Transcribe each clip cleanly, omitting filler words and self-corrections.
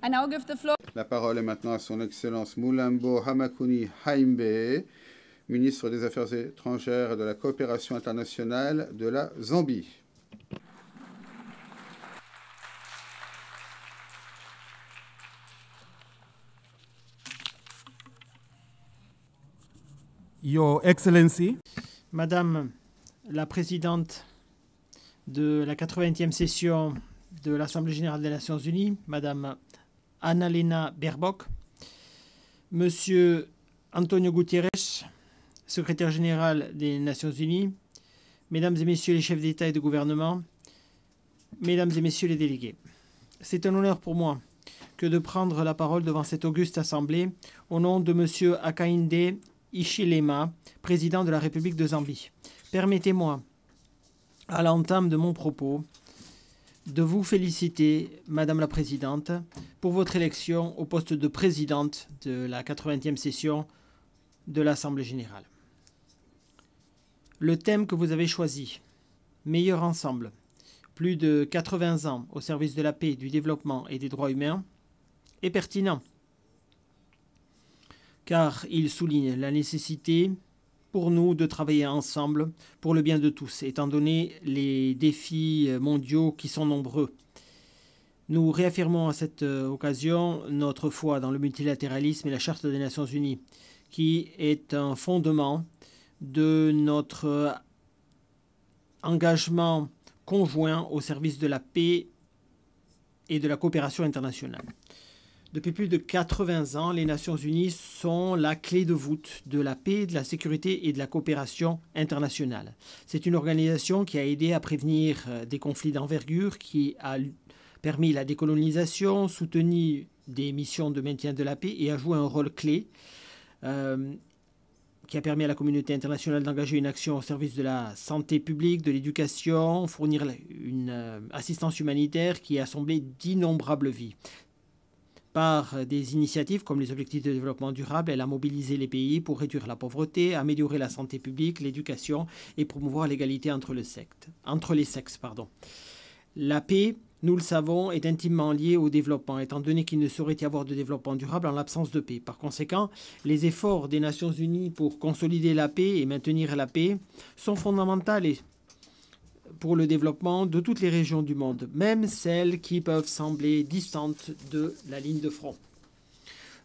I now give the floor. La parole est maintenant à son Excellence Mulambo Hamakuni Haimbe, ministre des Affaires étrangères et de la coopération internationale de la Zambie. Your Excellency, Madame la présidente de la 80e session de l'Assemblée générale des Nations unies, Madame Annalena Baerbock, Monsieur Antonio Guterres, secrétaire général des Nations unies, Mesdames et Messieurs les chefs d'État et de gouvernement, Mesdames et Messieurs les délégués. C'est un honneur pour moi que de prendre la parole devant cette auguste assemblée au nom de Monsieur Hakainde Hichilema, président de la République de Zambie. Permettez-moi, à l'entame de mon propos, de vous féliciter, Madame la Présidente, pour votre élection au poste de présidente de la 80e session de l'Assemblée générale. Le thème que vous avez choisi, Meilleur ensemble, plus de 80 ans au service de la paix, du développement et des droits humains, est pertinent, car il souligne la nécessité pour nous de travailler ensemble pour le bien de tous, étant donné les défis mondiaux qui sont nombreux. Nous réaffirmons à cette occasion notre foi dans le multilatéralisme et la Charte des Nations Unies, qui est un fondement de notre engagement conjoint au service de la paix et de la coopération internationale. Depuis plus de 80 ans, les Nations Unies sont la clé de voûte de la paix, de la sécurité et de la coopération internationale. C'est une organisation qui a aidé à prévenir des conflits d'envergure, qui a permis la décolonisation, soutenu des missions de maintien de la paix et a joué un rôle clé qui a permis à la communauté internationale d'engager une action au service de la santé publique, de l'éducation, fournir une assistance humanitaire qui a assemblé d'innombrables vies. Par des initiatives comme les objectifs de développement durable, elle a mobilisé les pays pour réduire la pauvreté, améliorer la santé publique, l'éducation et promouvoir l'égalité entre les sexes. La paix, nous le savons, est intimement liée au développement, étant donné qu'il ne saurait y avoir de développement durable en l'absence de paix. Par conséquent, les efforts des Nations Unies pour consolider la paix et maintenir la paix sont fondamentaux pour le développement de toutes les régions du monde, même celles qui peuvent sembler distantes de la ligne de front.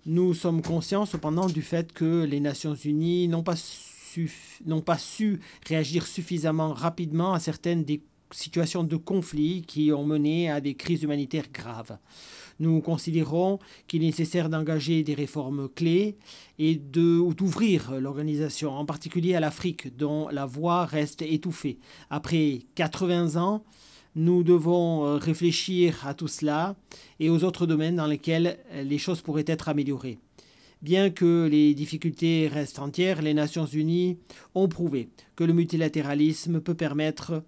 Nous sommes conscients cependant du fait que les Nations Unies n'ont pas su réagir suffisamment rapidement à certaines des situations de conflit qui ont mené à des crises humanitaires graves. Nous considérons qu'il est nécessaire d'engager des réformes clés et d'ouvrir l'organisation, en particulier à l'Afrique, dont la voix reste étouffée. Après 80 ans, nous devons réfléchir à tout cela et aux autres domaines dans lesquels les choses pourraient être améliorées. Bien que les difficultés restent entières, les Nations Unies ont prouvé que le multilatéralisme peut permettre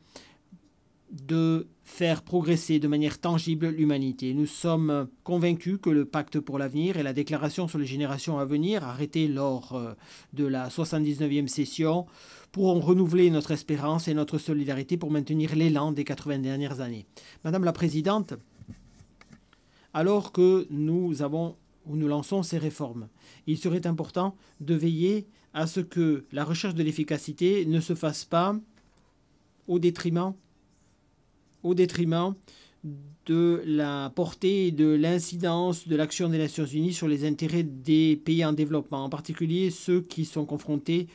de faire progresser de manière tangible l'humanité. Nous sommes convaincus que le pacte pour l'avenir et la déclaration sur les générations à venir, arrêtée lors de la 79e session, pourront renouveler notre espérance et notre solidarité pour maintenir l'élan des 80 dernières années. Madame la Présidente, alors que nous lançons ces réformes, il serait important de veiller à ce que la recherche de l'efficacité ne se fasse pas au détriment de la portée et de l'incidence de l'action des Nations Unies sur les intérêts des pays en développement, en particulier ceux qui sont confrontés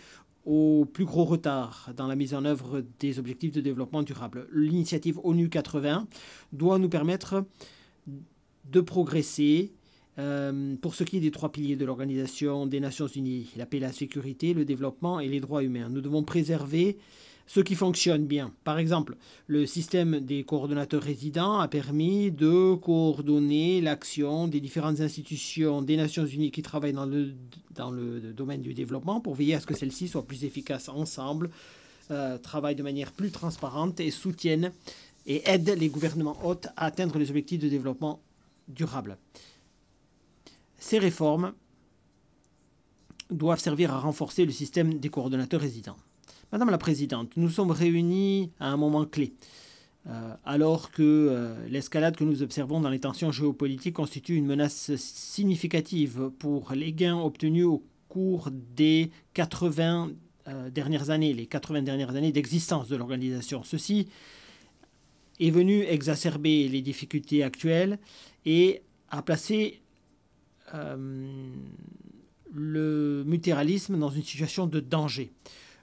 au plus gros retard dans la mise en œuvre des objectifs de développement durable. L'initiative ONU 80 doit nous permettre de progresser pour ce qui est des 3 piliers de l'Organisation des Nations Unies, la paix, la sécurité, le développement et les droits humains. Nous devons préserver ce qui fonctionne bien. Par exemple, le système des coordonnateurs résidents a permis de coordonner l'action des différentes institutions des Nations Unies qui travaillent dans le domaine du développement pour veiller à ce que celles-ci soient plus efficaces ensemble, travaillent de manière plus transparente et soutiennent et aident les gouvernements hôtes à atteindre les objectifs de développement durable. Ces réformes doivent servir à renforcer le système des coordonnateurs résidents. Madame la Présidente, nous sommes réunis à un moment clé. alors que l'escalade que nous observons dans les tensions géopolitiques constitue une menace significative pour les gains obtenus au cours des 80 dernières années, les 80 dernières années d'existence de l'organisation. Ceci est venu exacerber les difficultés actuelles et a placé le multilatéralisme dans une situation de danger.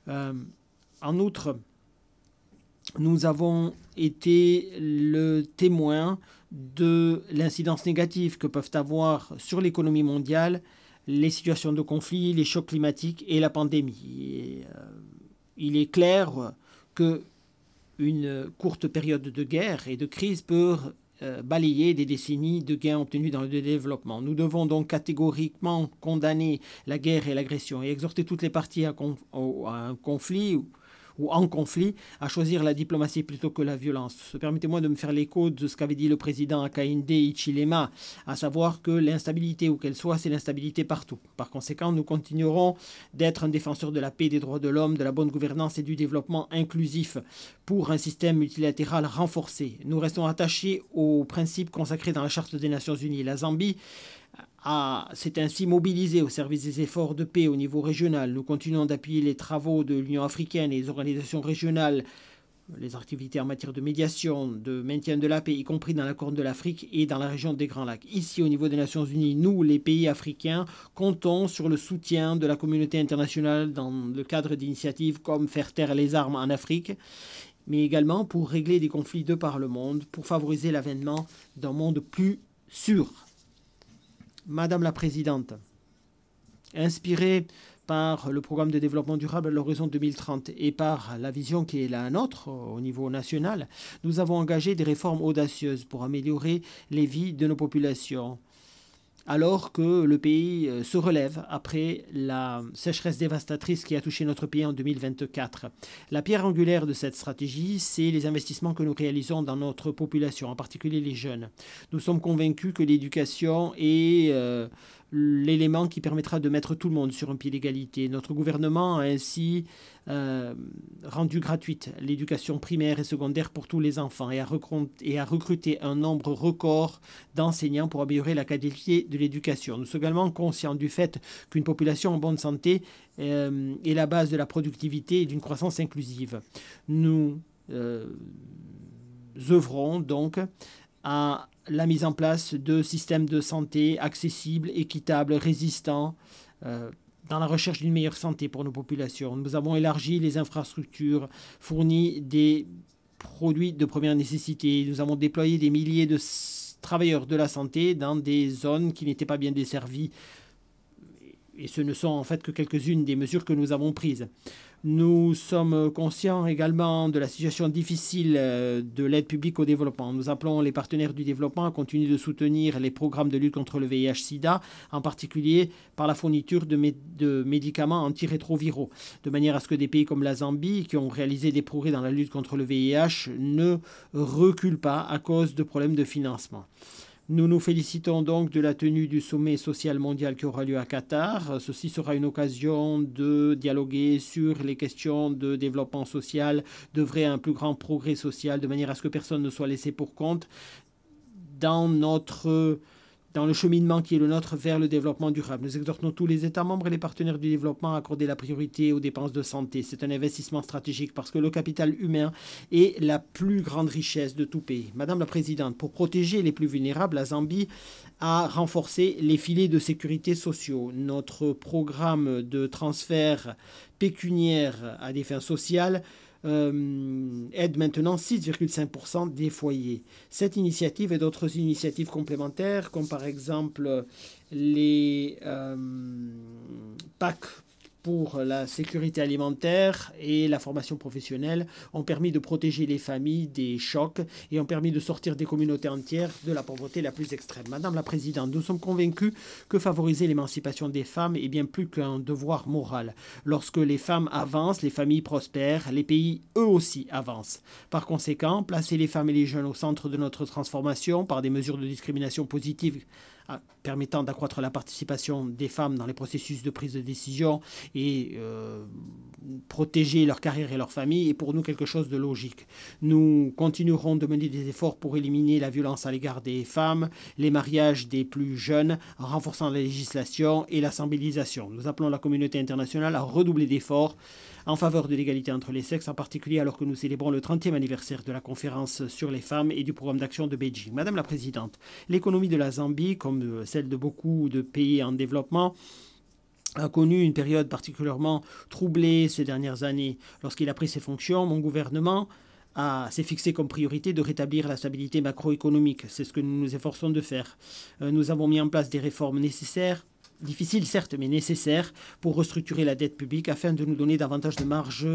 En outre, nous avons été le témoin de l'incidence négative que peuvent avoir sur l'économie mondiale les situations de conflit, les chocs climatiques et la pandémie. Il est clair qu'une courte période de guerre et de crise peut balayer des décennies de gains obtenus dans le développement. Nous devons donc catégoriquement condamner la guerre et l'agression et exhorter toutes les parties à un conflit ou en conflit, à choisir la diplomatie plutôt que la violence. Permettez-moi de me faire l'écho de ce qu'avait dit le président Hakainde Hichilema, à savoir que l'instabilité, où qu'elle soit, c'est l'instabilité partout. Par conséquent, nous continuerons d'être un défenseur de la paix, des droits de l'homme, de la bonne gouvernance et du développement inclusif pour un système multilatéral renforcé. Nous restons attachés aux principes consacrés dans la Charte des Nations Unies. La Zambie s'est ainsi mobilisée au service des efforts de paix au niveau régional. Nous continuons d'appuyer les travaux de l'Union africaine et les organisations régionales, les activités en matière de médiation, de maintien de la paix, y compris dans la Corne de l'Afrique et dans la région des Grands Lacs. Ici, au niveau des Nations Unies, nous, les pays africains, comptons sur le soutien de la communauté internationale dans le cadre d'initiatives comme Faire taire les armes en Afrique, mais également pour régler des conflits de par le monde, pour favoriser l'avènement d'un monde plus sûr. Madame la Présidente, inspirée par le programme de développement durable à l'horizon 2030 et par la vision qui est la nôtre au niveau national, nous avons engagé des réformes audacieuses pour améliorer les vies de nos populations, alors que le pays se relève après la sécheresse dévastatrice qui a touché notre pays en 2024. La pierre angulaire de cette stratégie, c'est les investissements que nous réalisons dans notre population, en particulier les jeunes. Nous sommes convaincus que l'éducation est l'élément qui permettra de mettre tout le monde sur un pied d'égalité. Notre gouvernement a ainsi rendu gratuite l'éducation primaire et secondaire pour tous les enfants et a recruté un nombre record d'enseignants pour améliorer la qualité de l'éducation. Nous sommes également conscients du fait qu'une population en bonne santé est la base de la productivité et d'une croissance inclusive. Nous œuvrons donc à la mise en place de systèmes de santé accessibles, équitables, résistants, dans la recherche d'une meilleure santé pour nos populations. Nous avons élargi les infrastructures, fourni des produits de première nécessité. Nous avons déployé des milliers de travailleurs de la santé dans des zones qui n'étaient pas bien desservies. Et ce ne sont en fait que quelques-unes des mesures que nous avons prises. Nous sommes conscients également de la situation difficile de l'aide publique au développement. Nous appelons les partenaires du développement à continuer de soutenir les programmes de lutte contre le VIH-Sida, en particulier par la fourniture de médicaments antirétroviraux, de manière à ce que des pays comme la Zambie, qui ont réalisé des progrès dans la lutte contre le VIH, ne reculent pas à cause de problèmes de financement. Nous nous félicitons donc de la tenue du sommet social mondial qui aura lieu à Qatar. Ceci sera une occasion de dialoguer sur les questions de développement social, d'œuvrer à un plus grand progrès social, de manière à ce que personne ne soit laissé pour compte dans le cheminement qui est le nôtre vers le développement durable. Nous exhortons tous les États membres et les partenaires du développement à accorder la priorité aux dépenses de santé. C'est un investissement stratégique parce que le capital humain est la plus grande richesse de tout pays. Madame la Présidente, pour protéger les plus vulnérables, la Zambie a renforcé les filets de sécurité sociaux. Notre programme de transfert pécuniaire à des fins sociales aide maintenant 6,5% des foyers. Cette initiative et d'autres initiatives complémentaires, comme par exemple les PAC pour la sécurité alimentaire et la formation professionnelle, ont permis de protéger les familles des chocs et ont permis de sortir des communautés entières de la pauvreté la plus extrême. Madame la Présidente, nous sommes convaincus que favoriser l'émancipation des femmes est bien plus qu'un devoir moral. Lorsque les femmes avancent, les familles prospèrent, les pays eux aussi avancent. Par conséquent, placer les femmes et les jeunes au centre de notre transformation par des mesures de discrimination positives permettant d'accroître la participation des femmes dans les processus de prise de décision et protéger leur carrière et leur famille est pour nous quelque chose de logique. Nous continuerons de mener des efforts pour éliminer la violence à l'égard des femmes, les mariages des plus jeunes, en renforçant la législation et la sensibilisation. Nous appelons la communauté internationale à redoubler d'efforts en faveur de l'égalité entre les sexes, en particulier alors que nous célébrons le 30e anniversaire de la conférence sur les femmes et du programme d'action de Beijing. Madame la Présidente, l'économie de la Zambie, comme celle de beaucoup de pays en développement, a connu une période particulièrement troublée ces dernières années. Lorsqu'il a pris ses fonctions, mon gouvernement s'est fixé comme priorité de rétablir la stabilité macroéconomique. C'est ce que nous nous efforçons de faire. Nous avons mis en place des réformes nécessaires, difficiles certes, mais nécessaires, pour restructurer la dette publique afin de nous donner davantage de marge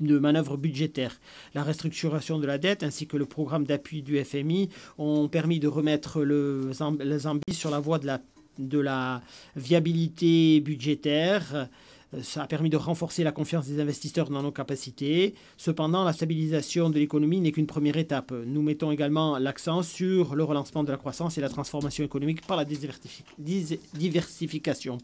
de manœuvre budgétaire. La restructuration de la dette ainsi que le programme d'appui du FMI ont permis de remettre la Zambie sur la voie de la viabilité budgétaire. Ça a permis de renforcer la confiance des investisseurs dans nos capacités. Cependant, la stabilisation de l'économie n'est qu'une première étape. Nous mettons également l'accent sur le relancement de la croissance et la transformation économique par la diversification.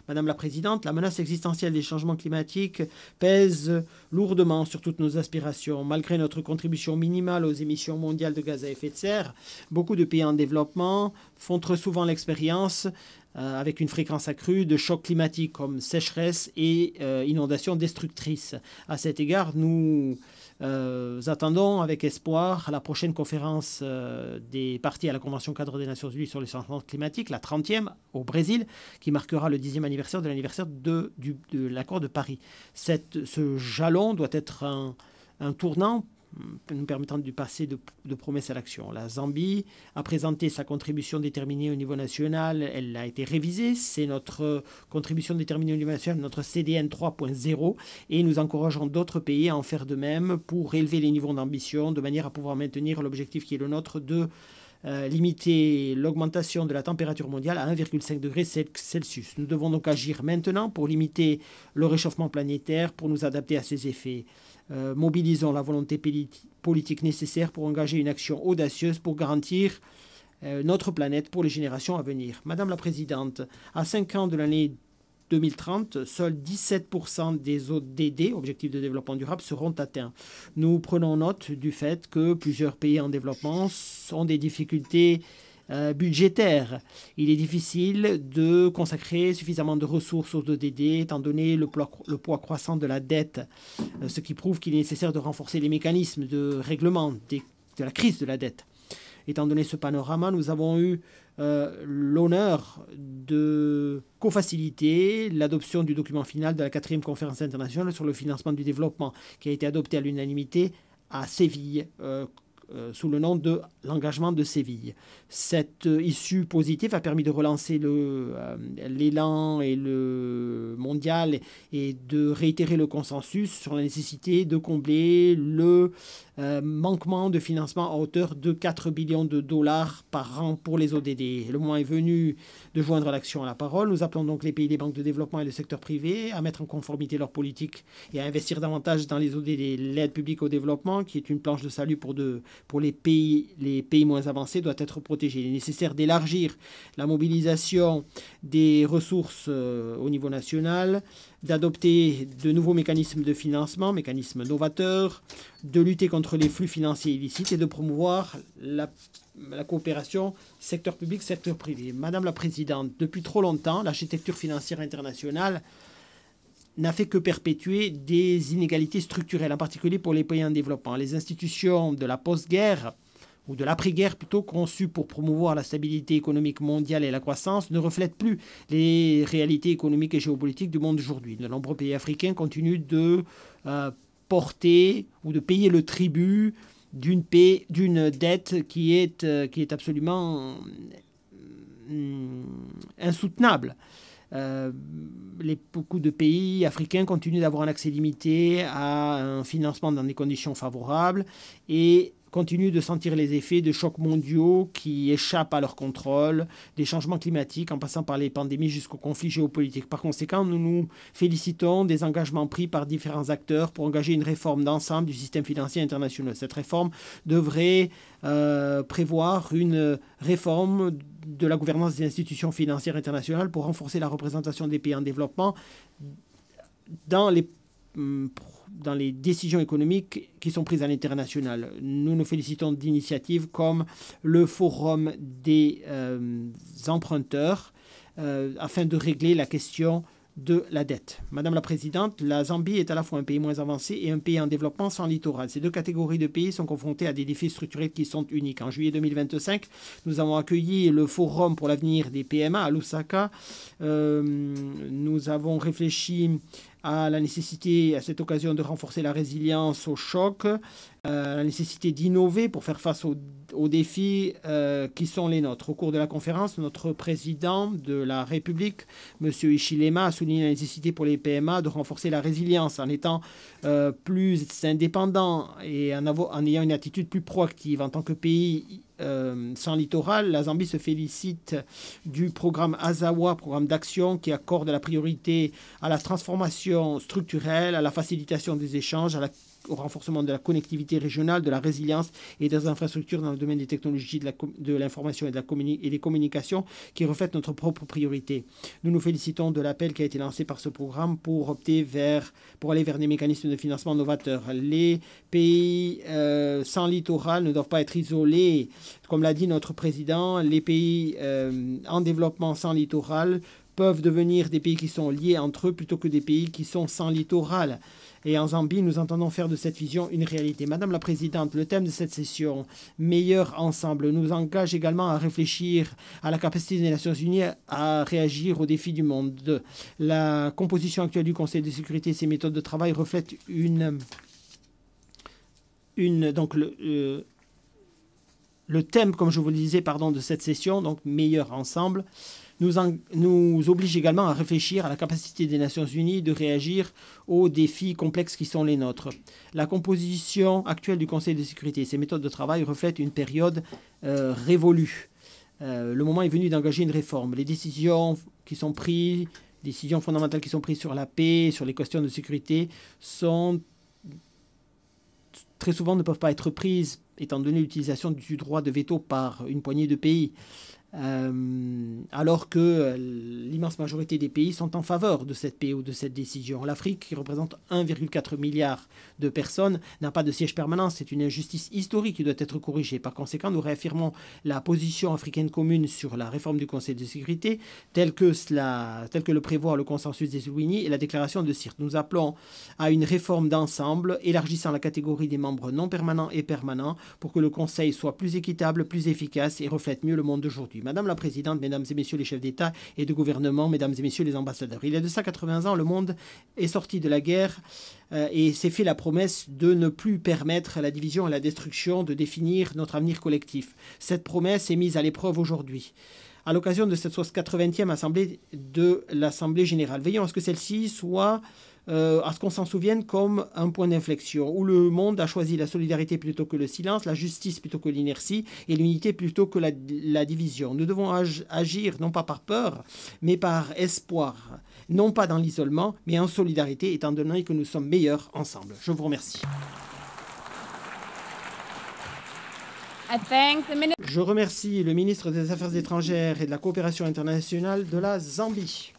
Madame la Présidente, la menace existentielle des changements climatiques pèse lourdement sur toutes nos aspirations. Malgré notre contribution minimale aux émissions mondiales de gaz à effet de serre, beaucoup de pays en développement font très souvent l'expérience avec une fréquence accrue de chocs climatiques comme sécheresse et inondations destructrices. À cet égard, nous attendons avec espoir la prochaine conférence des parties à la Convention cadre des Nations Unies sur les changements climatiques, la 30e au Brésil, qui marquera le 10e anniversaire de l'anniversaire de l'accord de Paris. Ce jalon doit être un tournant nous permettant de passer de promesse à l'action. La Zambie a présenté sa contribution déterminée au niveau national. Elle a été révisée. C'est notre contribution déterminée au niveau national, notre CDN 3.0. Et nous encourageons d'autres pays à en faire de même pour élever les niveaux d'ambition de manière à pouvoir maintenir l'objectif qui est le nôtre de limiter l'augmentation de la température mondiale à 1,5 degré Celsius. Nous devons donc agir maintenant pour limiter le réchauffement planétaire, pour nous adapter à ses effets. Mobilisons la volonté politique nécessaire pour engager une action audacieuse pour garantir notre planète pour les générations à venir. Madame la Présidente, à 5 ans de l'année 2030, seuls 17% des ODD, Objectifs de développement durable, seront atteints. Nous prenons note du fait que plusieurs pays en développement ont des difficultés budgétaire. Il est difficile de consacrer suffisamment de ressources aux ODD, étant donné le poids croissant de la dette, ce qui prouve qu'il est nécessaire de renforcer les mécanismes de règlement de la crise de la dette. Étant donné ce panorama, nous avons eu l'honneur de co-faciliter l'adoption du document final de la 4e conférence internationale sur le financement du développement, qui a été adopté à l'unanimité à Séville, sous le nom de l'engagement de Séville. Cette issue positive a permis de relancer l'élan et le mondial et de réitérer le consensus sur la nécessité de combler le manquement de financement à hauteur de 4 billions de dollars par an pour les ODD. Le moment est venu de joindre l'action à la parole. Nous appelons donc les pays, les banques de développement et le secteur privé à mettre en conformité leur politique et à investir davantage dans les ODD. L'aide publique au développement, qui est une planche de salut pour les pays moins avancés, doit être protégée. Il est nécessaire d'élargir la mobilisation des ressources au niveau national, d'adopter de nouveaux mécanismes de financement, mécanismes novateurs, de lutter contre les flux financiers illicites et de promouvoir la coopération secteur public, secteur privé. Madame la Présidente, depuis trop longtemps, l'architecture financière internationale n'a fait que perpétuer des inégalités structurelles, en particulier pour les pays en développement. Les institutions de la post-guerre, ou de l'après-guerre plutôt, conçues pour promouvoir la stabilité économique mondiale et la croissance, ne reflètent plus les réalités économiques et géopolitiques du monde d'aujourd'hui. De nombreux pays africains continuent de porter ou de payer le tribut d'une dette qui est absolument insoutenable. Beaucoup de pays africains continuent d'avoir un accès limité à un financement dans des conditions favorables et continuent de sentir les effets de chocs mondiaux qui échappent à leur contrôle, des changements climatiques en passant par les pandémies jusqu'aux conflits géopolitiques. Par conséquent, nous nous félicitons des engagements pris par différents acteurs pour engager une réforme d'ensemble du système financier international. Cette réforme devrait prévoir une réforme de la gouvernance des institutions financières internationales pour renforcer la représentation des pays en développement dans les décisions économiques qui sont prises à l'international. Nous nous félicitons d'initiatives comme le Forum des emprunteurs afin de régler la question de la dette. Madame la Présidente, la Zambie est à la fois un pays moins avancé et un pays en développement sans littoral. Ces deux catégories de pays sont confrontées à des défis structurels qui sont uniques. En juillet 2025, nous avons accueilli le Forum pour l'avenir des PMA à Lusaka. Nous avons réfléchi à la nécessité, à cette occasion, de renforcer la résilience au choc, la nécessité d'innover pour faire face aux défis qui sont les nôtres. Au cours de la conférence, notre président de la République, M. Hichilema, a souligné la nécessité pour les PMA de renforcer la résilience en étant plus indépendants et en ayant une attitude plus proactive. En tant que pays sans littoral, la Zambie se félicite du programme Azawa, programme d'action qui accorde la priorité à la transformation structurelle, à la facilitation des échanges, au renforcement de la connectivité régionale, de la résilience et des infrastructures dans le domaine des technologies de l'information et des communications qui reflètent notre propre priorité. Nous nous félicitons de l'appel qui a été lancé par ce programme pour aller vers des mécanismes de financement novateurs. Les pays sans littoral ne doivent pas être isolés. Comme l'a dit notre président, les pays en développement sans littoral peuvent devenir des pays qui sont liés entre eux plutôt que des pays qui sont sans littoral. Et en Zambie, nous entendons faire de cette vision une réalité. Madame la Présidente, le thème de cette session, Meilleur ensemble, nous engage également à réfléchir à la capacité des Nations Unies à réagir aux défis du monde. La composition actuelle du Conseil de sécurité et ses méthodes de travail reflètent donc le thème, comme je vous le disais, de cette session, donc Meilleur ensemble, nous oblige également à réfléchir à la capacité des Nations Unies de réagir aux défis complexes qui sont les nôtres. La composition actuelle du Conseil de sécurité et ses méthodes de travail reflètent une période révolue. Le moment est venu d'engager une réforme. Les décisions fondamentales qui sont prises sur la paix, sur les questions de sécurité, très souvent ne peuvent pas être prises, étant donné l'utilisation du droit de veto par une poignée de pays. Alors que l'immense majorité des pays sont en faveur de cette paix ou de cette décision. L'Afrique, qui représente 1,4 milliard de personnes, n'a pas de siège permanent. C'est une injustice historique qui doit être corrigée. Par conséquent, nous réaffirmons la position africaine commune sur la réforme du Conseil de sécurité, telle que le prévoit le consensus des Unis et la déclaration de Sirte. Nous appelons à une réforme d'ensemble, élargissant la catégorie des membres non permanents et permanents, pour que le Conseil soit plus équitable, plus efficace et reflète mieux le monde d'aujourd'hui. Madame la Présidente, Mesdames et Messieurs les chefs d'État et de gouvernement, Mesdames et Messieurs les ambassadeurs, il y a de ça 80 ans, le monde est sorti de la guerre et s'est fait la promesse de ne plus permettre la division et la destruction, de définir notre avenir collectif. Cette promesse est mise à l'épreuve aujourd'hui. À l'occasion de cette 80e assemblée de l'Assemblée générale, veillons à ce que celle-ci soit à ce qu'on s'en souvienne comme un point d'inflexion, où le monde a choisi la solidarité plutôt que le silence, la justice plutôt que l'inertie et l'unité plutôt que la division. Nous devons agir non pas par peur, mais par espoir, non pas dans l'isolement, mais en solidarité, étant donné que nous sommes meilleurs ensemble. Je vous remercie. Je remercie le ministre des Affaires étrangères et de la Coopération internationale de la Zambie.